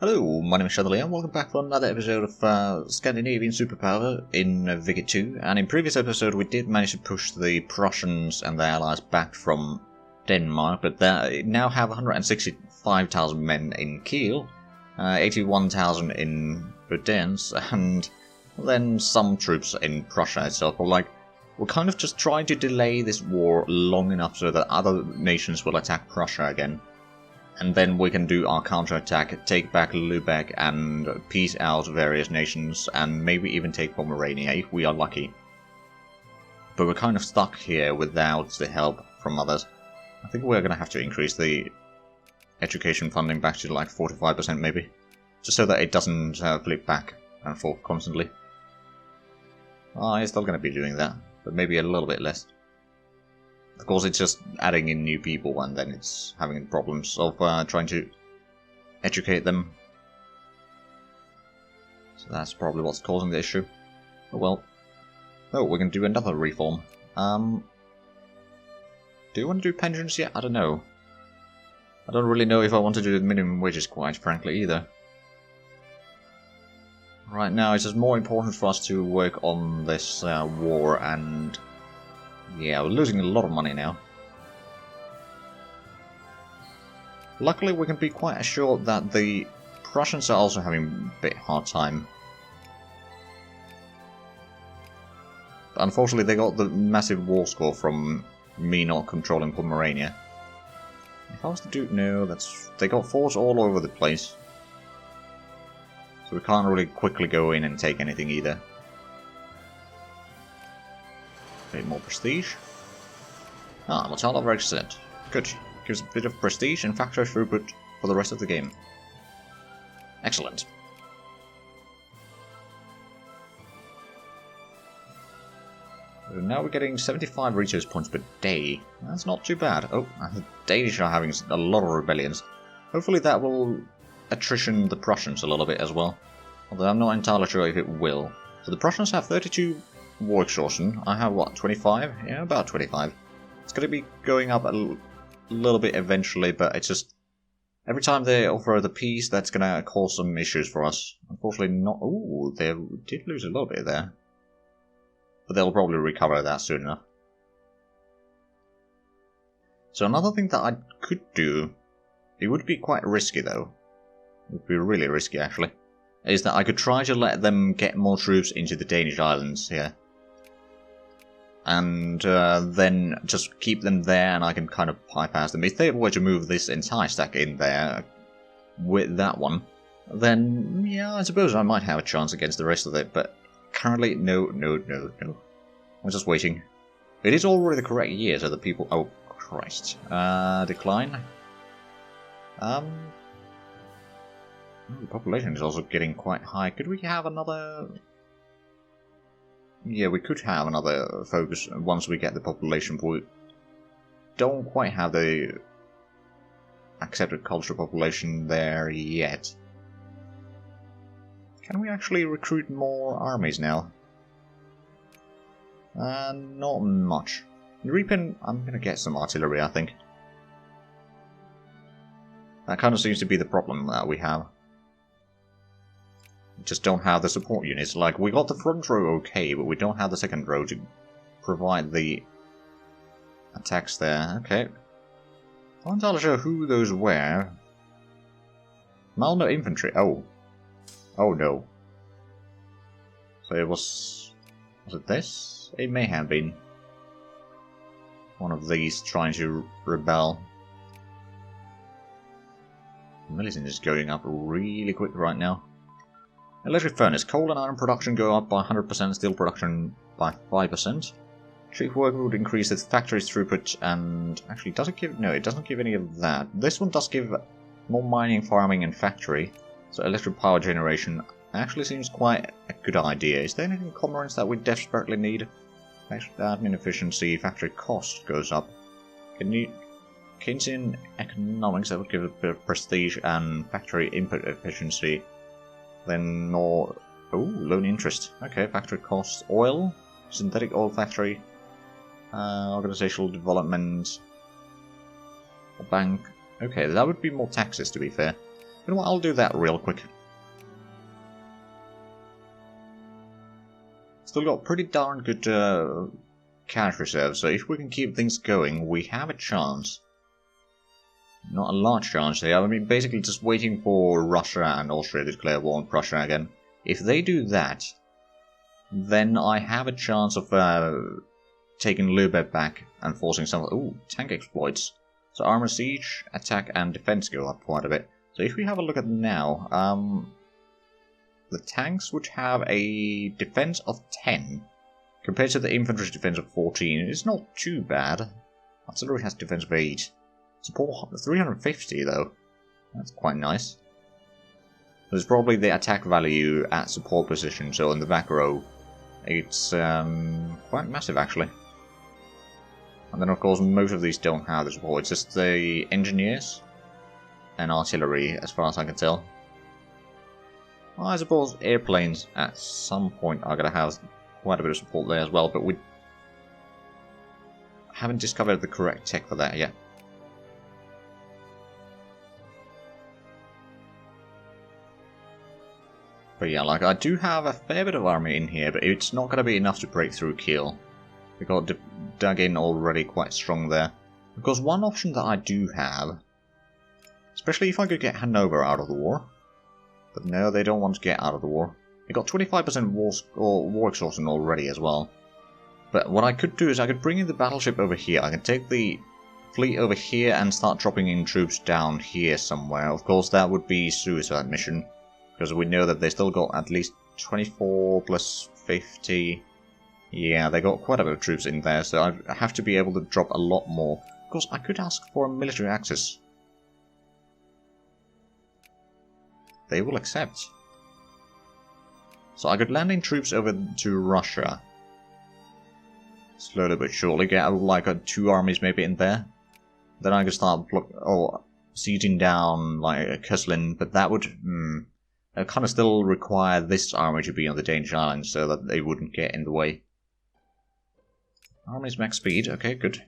Hello, my name is Chandelier, and welcome back for another episode of Scandinavian Superpower in Vicky 2. And in previous episode we did manage to push the Prussians and their allies back from Denmark, but they now have 165,000 men in Kiel, 81,000 in Odense, and then some troops in Prussia itself. We're kind of just trying to delay this war long enough so that other nations will attack Prussia again. And then we can do our counterattack, take back Lübeck and peace out various nations, and maybe even take Pomerania if we are lucky. But we're kind of stuck here without the help from others. I think we're going to have to increase the education funding back to like 45% maybe. Just so that it doesn't flip back and forth constantly. I'm still going to be doing that, but maybe a little bit less. Of course, it's just adding in new people, and then it's having problems of trying to educate them. So that's probably what's causing the issue. Oh well. Oh, we're going to do another reform. Do you want to do pensions yet? I don't know. I don't really know if I want to do the minimum wages, quite frankly, either. Right now, it's just more important for us to work on this war and... yeah, we're losing a lot of money now. Luckily, we can be quite assured that the Prussians are also having a bit hard time. But unfortunately, they got the massive war score from me not controlling Pomerania. If I was to do... no, they got forts all over the place. So we can't really quickly go in and take anything either. A bit more prestige. Ah, Mortal of excellent. Good. Gives a bit of prestige and factory throughput for the rest of the game. Excellent. So now we're getting 75 resource points per day. That's not too bad. Oh, the Danish are having a lot of rebellions. Hopefully that will attrition the Prussians a little bit as well. Although I'm not entirely sure if it will. So the Prussians have 32 war exhaustion. I have, what, 25? Yeah, about 25. It's going to be going up a little bit eventually, but it's just... every time they offer the peace, that's going to cause some issues for us. Unfortunately not... ooh, they did lose a little bit there. But they'll probably recover that soon enough. So another thing that I could do, it would be quite risky though. It would be really risky actually. Is that I could try to let them get more troops into the Danish islands here. And then just keep them there and I can kind of bypass them. If they were to move this entire stack in there with that one, then yeah, I suppose I might have a chance against the rest of it, but currently, no. I'm just waiting. It is already the correct year, so the people... oh, Christ. Decline. The population is also getting quite high. Could we have another... yeah, we could have another focus once we get the population, but we don't quite have the accepted culture population there yet. Can we actually recruit more armies now? Not much. In Riepen, I'm going to get some artillery, I think. That kind of seems to be the problem that we have. We just don't have the support units. Like, we got the front row okay, but we don't have the second row to provide the attacks there. Okay. I'm not entirely sure who those were. Malno infantry. Oh. Oh no. So it was... was it this? It may have been one of these trying to rebel. Millicent is going up really quick right now. Electric furnace. Coal and iron production go up by 100%, steel production by 5%. Chief work would increase its factory's throughput and... actually, does it give... no, it doesn't give any of that. This one does give more mining, farming and factory. So electric power generation actually seems quite a good idea. Is there anything commerce that we desperately need? Admin efficiency, factory cost goes up. Keynesian economics, that would give a bit of prestige, and factory input efficiency. Then more... oh, loan interest. Okay, factory cost. Oil, synthetic oil factory. Organizational development. Bank. Okay, that would be more taxes, to be fair. You know what, I'll do that real quick. Still got pretty darn good cash reserves, so if we can keep things going, we have a chance. Not a large chance here. I mean, basically just waiting for Russia and Austria to declare war on Prussia again. If they do that, then I have a chance of taking Lübeck back and forcing some... Ooh, tank exploits. So armor siege, attack and defense go up quite a bit. So if we have a look at now, the tanks would have a defense of 10, compared to the infantry defense of 14. It's not too bad. Artillery has defense of 8. Support 350 though. That's quite nice. There's probably the attack value at support position, so in the back row, it's quite massive actually. And then of course most of these don't have the support, it's just the engineers and artillery as far as I can tell. Well, I suppose airplanes at some point are going to have quite a bit of support there as well, but we haven't discovered the correct tech for that yet. But yeah, like I do have a fair bit of army in here, but it's not going to be enough to break through Kiel. We got dug in already quite strong there. Because one option that I do have, especially if I could get Hanover out of the war. But no, they don't want to get out of the war. They got 25% war exhaustion already as well. But what I could do is I could bring in the battleship over here. I can take the fleet over here and start dropping in troops down here somewhere. Of course, that would be suicide mission. Because we know that they still got at least 24 plus 50. Yeah, they got quite a bit of troops in there, so I have to be able to drop a lot more. Of course, I could ask for a military access. They will accept. So I could land in troops over to Russia. Slowly but surely, get like 2 armies maybe in there. Then I could start sieging down like Köslin, but that would kind of still require this army to be on the Danish islands so that they wouldn't get in the way. Army's max speed, okay, good.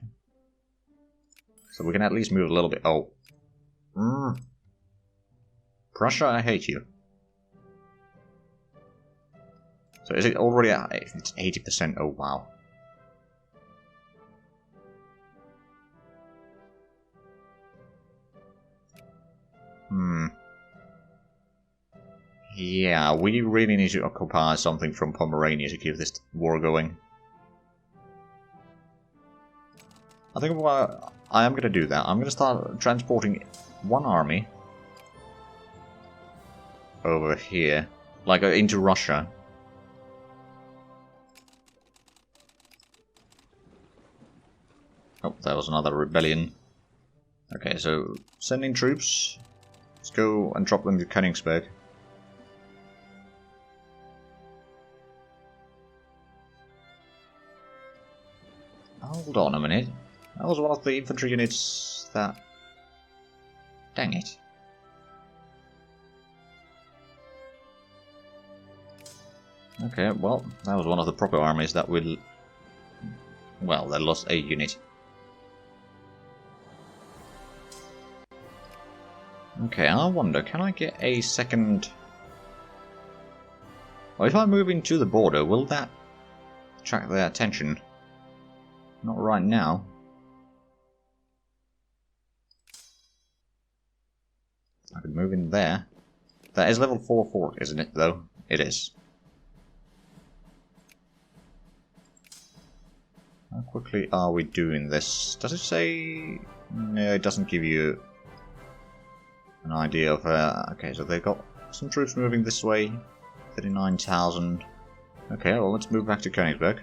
So we can at least move a little bit. Oh. Prussia, I hate you. So is it already at 80%? Oh, wow. Yeah, we really need to occupy something from Pomerania to keep this war going. I think I am going to do that. I'm going to start transporting one army over here, like into Russia. Oh, that was another rebellion. Okay, so sending troops. Let's go and drop them to Königsberg. Hold on a minute. That was one of the infantry units that... Dang it. Okay, well, that was one of the proper armies that will... Well, they lost a unit. Okay, I wonder, can I get a second... Well, if I move into the border, will that attract their attention? Not right now. I could move in there. That is level 4 fort, isn't it, though? It is. How quickly are we doing this? Does it say... No, it doesn't give you an idea of... okay, so they've got some troops moving this way. 39,000. Okay, well, let's move back to Königsberg.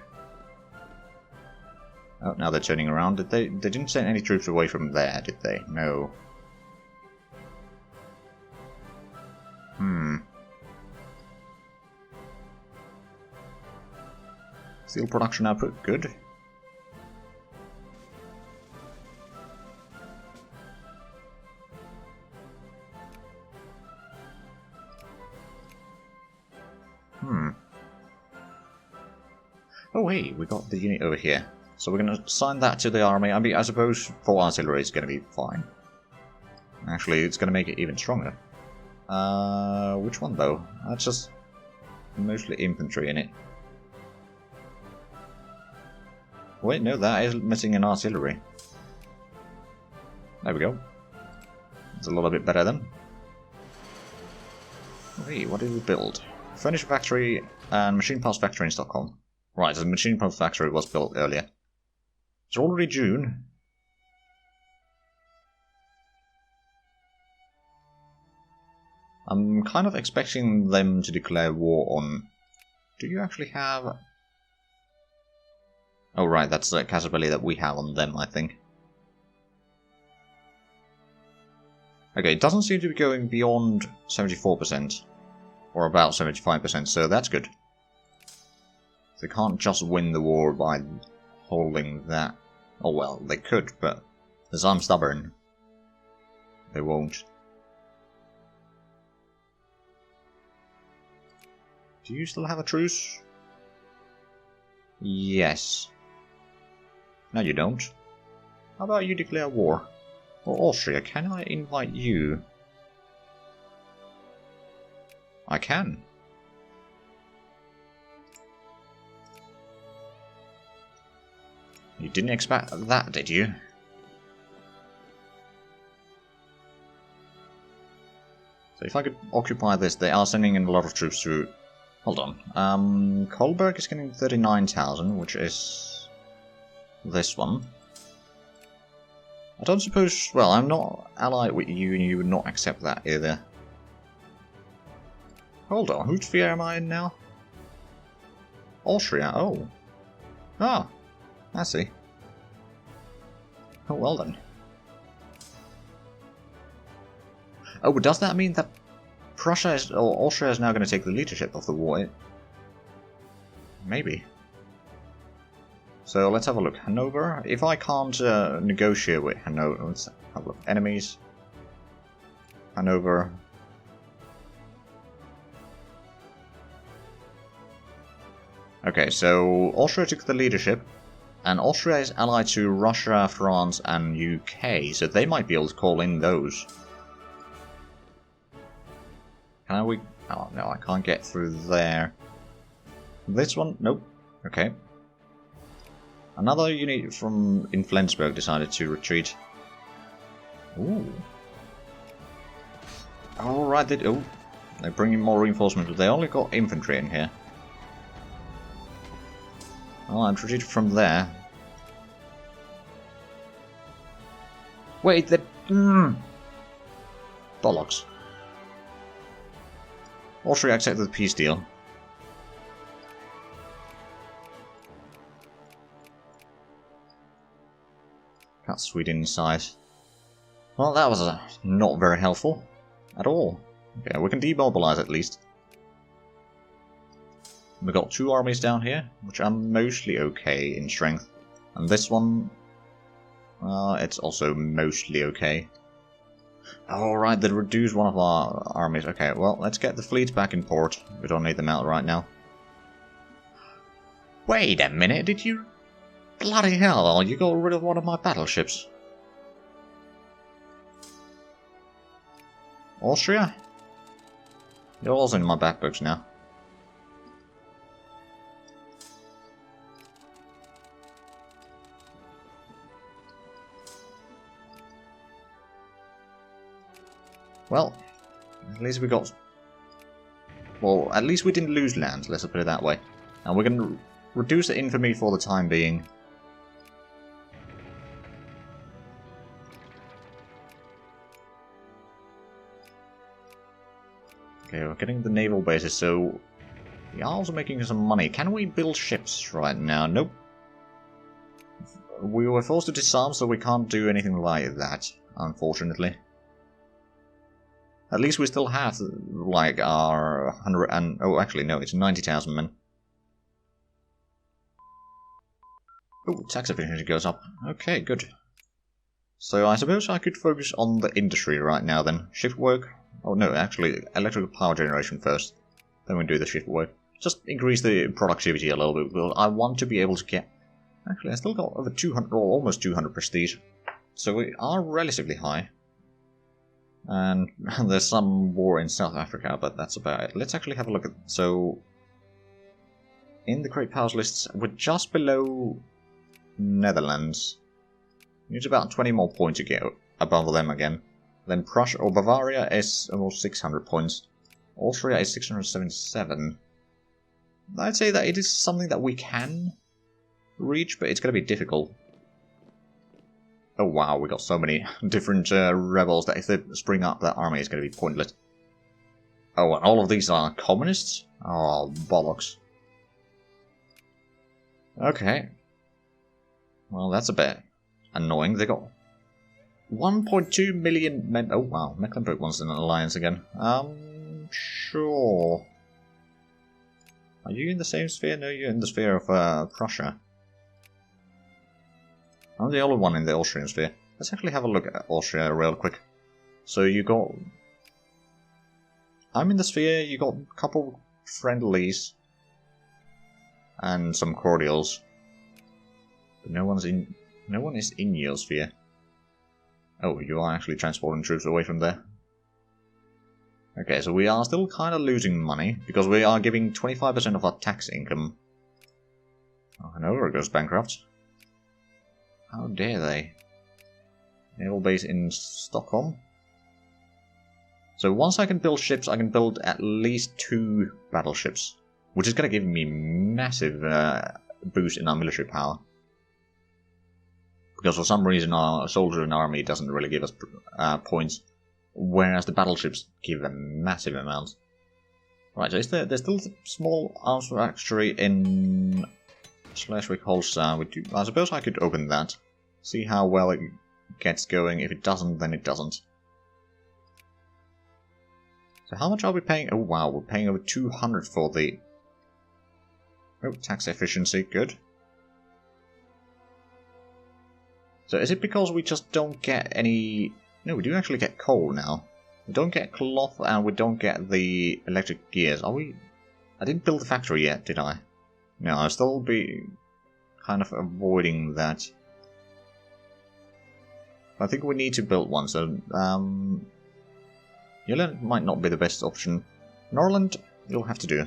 Oh, now they're turning around. Did they didn't send any troops away from there, did they? No. Steel production output, good. Oh hey, we got the unit over here. So we're going to assign that to the army. I mean, I suppose 4 artillery is going to be fine. Actually, it's going to make it even stronger. Which one though? That's just mostly infantry in it. Wait, no, that is missing an artillery. There we go. It's a little bit better then. Hey, what did we build? Furniture factory and machine parts factory in Stockholm. Right, so the machine parts factory was built earlier. It's already June. I'm kind of expecting them to declare war on... Do you actually have... Oh right, that's the capability that we have on them, I think. Okay, it doesn't seem to be going beyond 74%. Or about 75%, so that's good. They can't just win the war by holding that. Oh well, they could, but as I'm stubborn, they won't. Do you still have a truce? Yes. No, you don't. How about you declare war? Or Austria, can I invite you? I can. You didn't expect that, did you? So if I could occupy this, they are sending in a lot of troops through... Hold on. Kolberg is getting 39,000, which is... this one. I don't suppose... Well, I'm not allied with you, and you would not accept that either. Hold on, whose sphere am I in now? Austria, oh. Ah, I see. Oh, well then. Oh, but does that mean that Prussia is, or Austria is now going to take the leadership of the war? Maybe. So let's have a look. Hanover. If I can't negotiate with Hanover, let's have a look. Enemies. Hanover. Okay, so Austria took the leadership, and Austria is allied to Russia, France, and UK, so they might be able to call in those. Can we? Oh no, I can't get through there. This one? Nope. Okay. Another unit from in Flensburg decided to retreat. Ooh. Alright, they're bringing more reinforcements, but they only got infantry in here. Oh, I'm retreated from there. Wait, the bollocks. Austria accepted the peace deal. Cut Sweden inside. Well, that was not very helpful at all. Okay, we can demobilize at least. We got two armies down here, which are mostly okay in strength. And this one, it's also mostly okay. Alright, they reduced one of our armies. Okay, well, let's get the fleets back in port. We don't need them out right now. Wait a minute, did you... Bloody hell, you got rid of one of my battleships. Austria? You're also in my back books now. Well, at least we got... Well, at least we didn't lose land, let's put it that way. And we're going to reduce the infamy for the time being. Okay, we're getting the naval bases, so... We are also making some money. Can we build ships right now? Nope. We were forced to disarm, so we can't do anything like that, unfortunately. At least we still have, like, our 100 and... Oh, actually, no, it's 90,000 men. Oh, tax efficiency goes up. Okay, good. So I suppose I could focus on the industry right now, then. Shift work. Oh, no, actually, electrical power generation first. Then we do the shift work. Just increase the productivity a little bit. Well, I want to be able to get... Actually, I still got over 200, or almost 200 prestige. So we are relatively high. And there's some war in South Africa, but that's about it. Let's actually have a look at... So, in the Great Powers lists, we're just below Netherlands. It's about 20 more points to get above them again. Then Prussia or Bavaria is almost 600 points. Austria is 677. I'd say that it is something that we can reach, but it's going to be difficult. Oh wow, we got so many different rebels that if they spring up, that army is going to be pointless. Oh, and all of these are communists? Oh, bollocks. Okay. Well, that's a bit annoying. They got 1.2 million men. Oh wow, Mecklenburg wants an alliance again. Sure. Are you in the same sphere? No, you're in the sphere of Prussia. I'm the only one in the Austrian sphere. Let's actually have a look at Austria real quick. So you got... I'm in the sphere, you got a couple friendlies. And some cordials. But no one is in your sphere. Oh, you are actually transporting troops away from there. Okay, so we are still kind of losing money, because we are giving 25% of our tax income. Oh, Hanover goes bankrupt. How dare they? Naval base in Stockholm. So once I can build ships, I can build at least 2 battleships. Which is going to give me massive boost in our military power. Because for some reason our soldier and army doesn't really give us points. Whereas the battleships give a massive amount. Right, so there's still a small arms factory in Schleswig-Holstein. I suppose I could open that. See how well it gets going. If it doesn't, then it doesn't. So how much are we paying? Oh wow, we're paying over 200 for the... Oh, tax efficiency, good. So is it because we just don't get any... No, we do actually get coal now. We don't get cloth and we don't get the electric gears. Are we... I didn't build the factory yet, did I? No, I'll still be kind of avoiding that. I think we need to build one, so... Jylland might not be the best option. Norland, you'll have to do.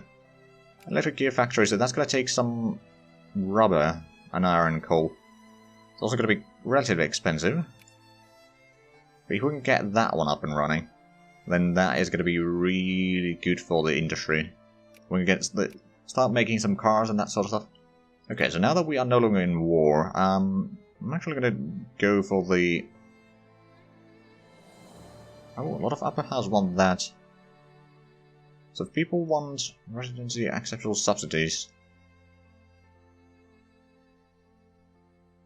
Electric gear factory, so that's going to take some rubber and iron coal. It's also going to be relatively expensive. But if we can get that one up and running, then that is going to be really good for the industry. We can start making some cars and that sort of stuff. Okay, so now that we are no longer in war, I'm actually going to go for the... Oh, a lot of upper house want that. So if people want residency acceptable subsidies,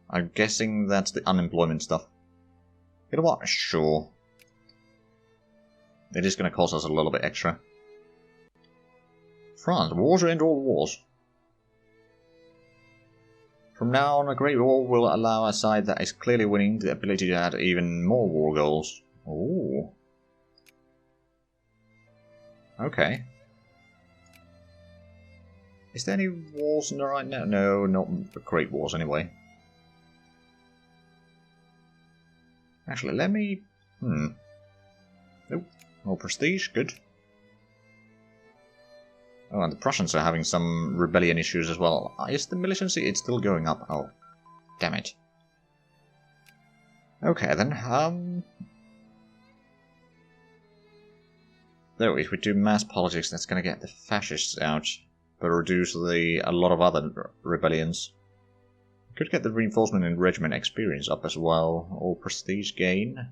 I'm guessing that's the unemployment stuff. You know what? Sure. It is going to cost us a little bit extra. France, wars to end all wars. From now on, a Great War will allow a side that is clearly winning the ability to add even more war goals. Ooh. Okay. Is there any wars in the right now? No, not the Great Wars anyway. Actually, let me... Nope. More prestige, good. Oh, and the Prussians are having some rebellion issues as well. Is the militancy? It's still going up. Oh, damn it. Okay, then, Though, if we do mass politics, that's going to get the fascists out, but reduce a lot of other rebellions. Could get the reinforcement and regiment experience up as well, or prestige gain.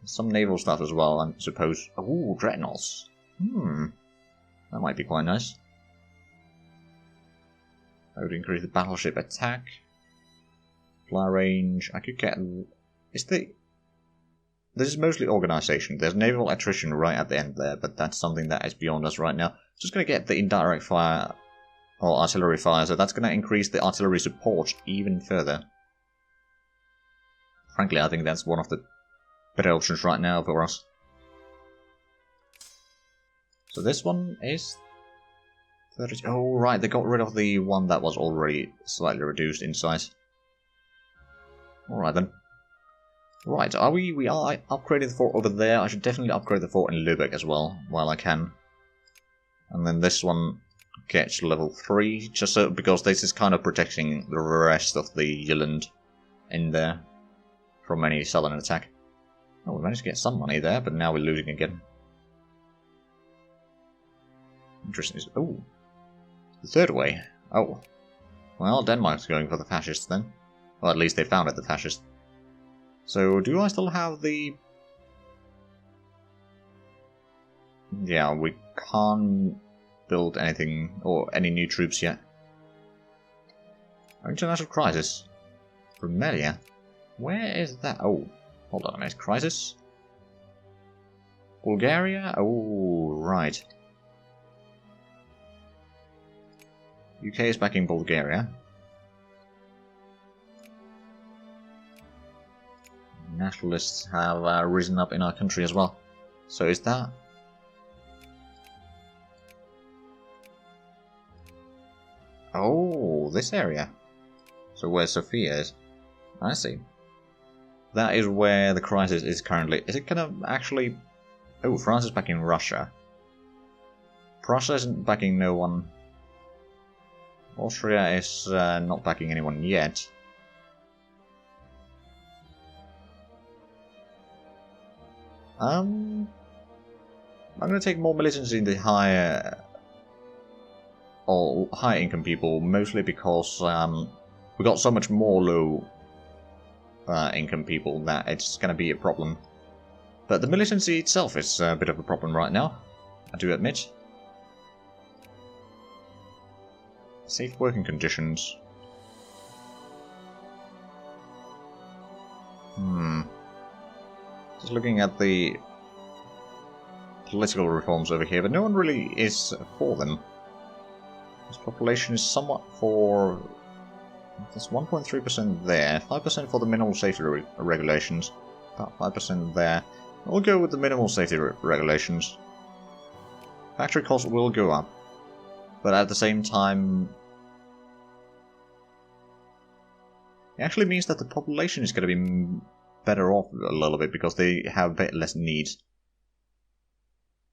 Some naval stuff as well, I suppose. Ooh, dreadnoughts. That might be quite nice. That would increase the battleship attack. Fly range. I could get... This is mostly organization. There's naval attrition right at the end there, but that's something that is beyond us right now. Just going to get the indirect fire, or artillery fire, so that's going to increase the artillery support even further. Frankly, I think that's one of the better options right now for us. So this one is 30. Oh, right, they got rid of the one that was already slightly reduced in size. Alright then. Right, are we are upgrading the fort over there. I should definitely upgrade the fort in Lübeck as well, while I can. And then this one gets level 3, just so, because this is kind of protecting the rest of the Jylland in there from any sudden attack. Oh, we managed to get some money there, but now we're losing again. Interesting. Oh, the third way. Oh, well, Denmark's going for the fascists then. Well, at least they founded the fascists. So, do I still have the... Yeah, we can't build anything, or any new troops yet. International crisis. Rumelia? Where is that? Oh, hold on a minute. Crisis? Bulgaria? Oh, right. UK is backing Bulgaria. Nationalists have risen up in our country as well. So is that... Oh, this area. So where Sofia is. I see. That is where the crisis is currently. Is it gonna actually... Oh, France is backing Russia. Prussia isn't backing no one. Austria is not backing anyone yet. I'm gonna take more militancy in the higher or high income people, mostly because we got so much more low income people that it's gonna be a problem. But the militancy itself is a bit of a problem right now, I do admit. Safe working conditions. Just looking at the political reforms over here, but no one really is for them. This population is somewhat for... There's 1.3% there, 5% for the minimal safety regulations, about 5% there. We'll go with the minimal safety regulations. Factory costs will go up, but at the same time... It actually means that the population is going to be better off a little bit because they have a bit less needs.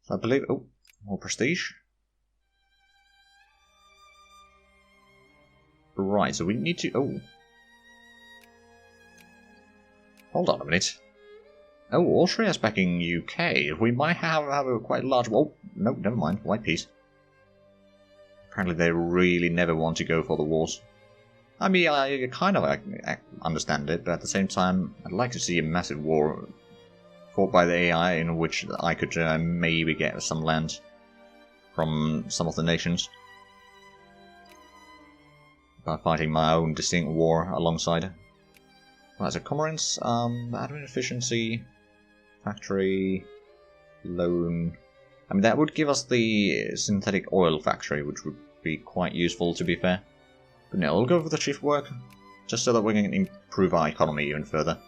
So I believe... Oh, more prestige. Right, so we need to... Oh. Hold on a minute. Oh, Austria's backing UK. We might have a quite large... Oh, no, never mind. White peace. Apparently they really never want to go for the wars. I mean, I kind of understand it, but at the same time, I'd like to see a massive war fought by the AI in which I could maybe get some land from some of the nations by fighting my own distinct war alongside. Right, so Commerce, admin efficiency, factory, loan. I mean, that would give us the synthetic oil factory, which would be quite useful, to be fair. But no, we'll go for the shift work, just so that we can improve our economy even further.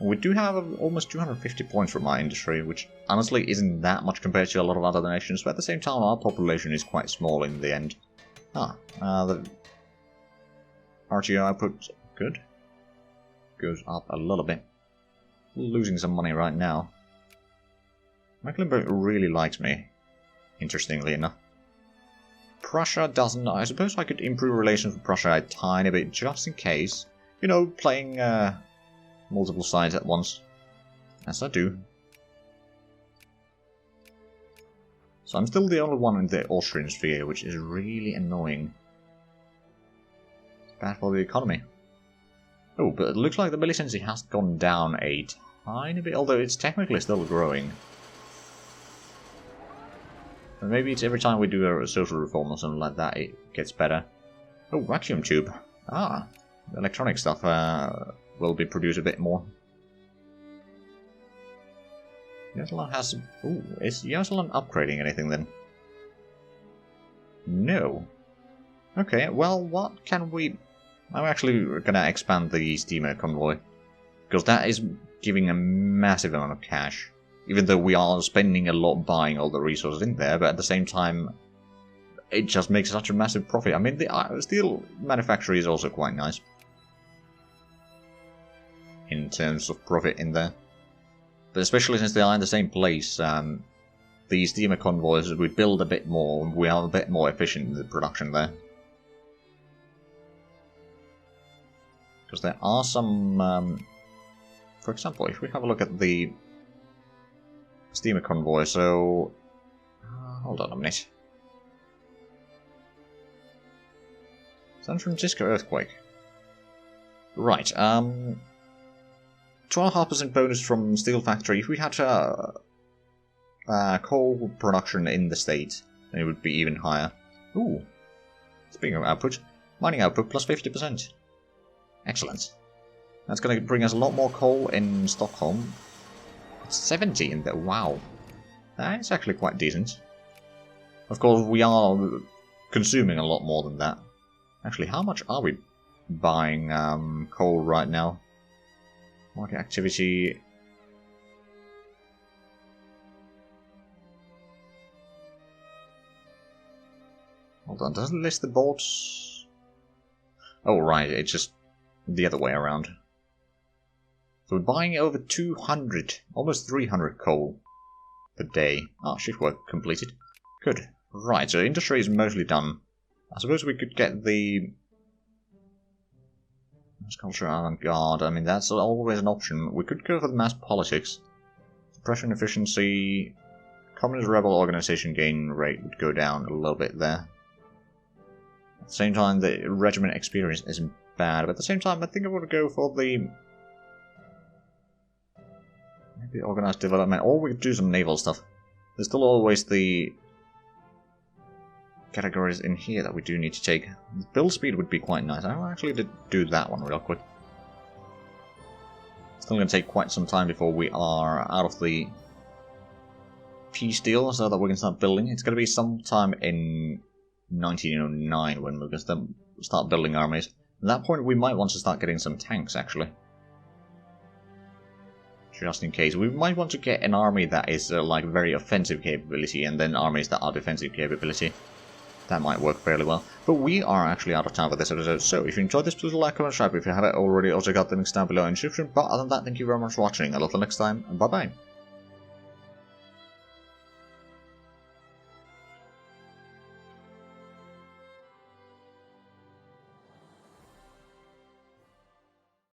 We do have almost 250 points from our industry, which honestly isn't that much compared to a lot of other nations, but at the same time our population is quite small in the end. The RTO output, good. Goes up a little bit. Losing some money right now. Mecklenburg really likes me, interestingly enough. Prussia doesn't. I suppose I could improve relations with Prussia a tiny bit, just in case. You know, playing multiple sides at once. Yes, I do. So I'm still the only one in the Austrian sphere, which is really annoying. It's bad for the economy. Oh, but it looks like the militancy has gone down a tiny bit, although it's technically still growing. And maybe it's every time we do a social reform or something like that, it gets better. Oh, vacuum tube. Ah, electronic stuff will be produced a bit more. Yasalan has... Ooh, is Yasalan upgrading anything then? No. Okay, well, what can we... I'm actually going to expand the steamer convoy, because that is giving a massive amount of cash. Even though we are spending a lot buying all the resources in there, but at the same time, it just makes such a massive profit. I mean, the steel manufacturer is also quite nice. in terms of profit in there. But especially since they are in the same place, the steamer convoys, we build a bit more, we are a bit more efficient in the production there. Because there are some, for example, if we have a look at the steamer convoy, so, hold on a minute. San Francisco earthquake. Right, 12.5% bonus from steel factory. If we had coal production in the state, then it would be even higher. Ooh. Speaking of output, mining output plus 50%. Excellent. That's going to bring us a lot more coal in Stockholm. It's 70 in there. Wow. That is actually quite decent. Of course, we are consuming a lot more than that. Actually, how much are we buying coal right now? Market activity. Hold on, doesn't it list the boards? Oh, right, it's just the other way around. So we're buying over 200, almost 300 coal per day. Ah, shift work completed. Good. Right, so industry is mostly done. I suppose we could get the mass culture avant-garde. I mean, that's always an option. We could go for the mass politics. Suppression efficiency. Communist rebel organization gain rate would go down a little bit there. At the same time, the regiment experience isn't bad, but at the same time, I think I would go for the maybe organized development, or we could do some naval stuff. There's still always the categories in here that we do need to take. Build speed would be quite nice. I'll actually do that one real quick. Still going to take quite some time before we are out of the peace deal, so that we can start building. It's going to be sometime in 1909 when we're going to start building armies. At that point, we might want to start getting some tanks, actually. Just in case. We might want to get an army that is like very offensive capability, and then armies that are defensive capability. That might work fairly well. But we are actually out of time for this episode, so if you enjoyed this, please like, comment, subscribe if you haven't already. Also got the links down below in the description. But other than that, thank you very much for watching. I'll see you next time, and bye bye.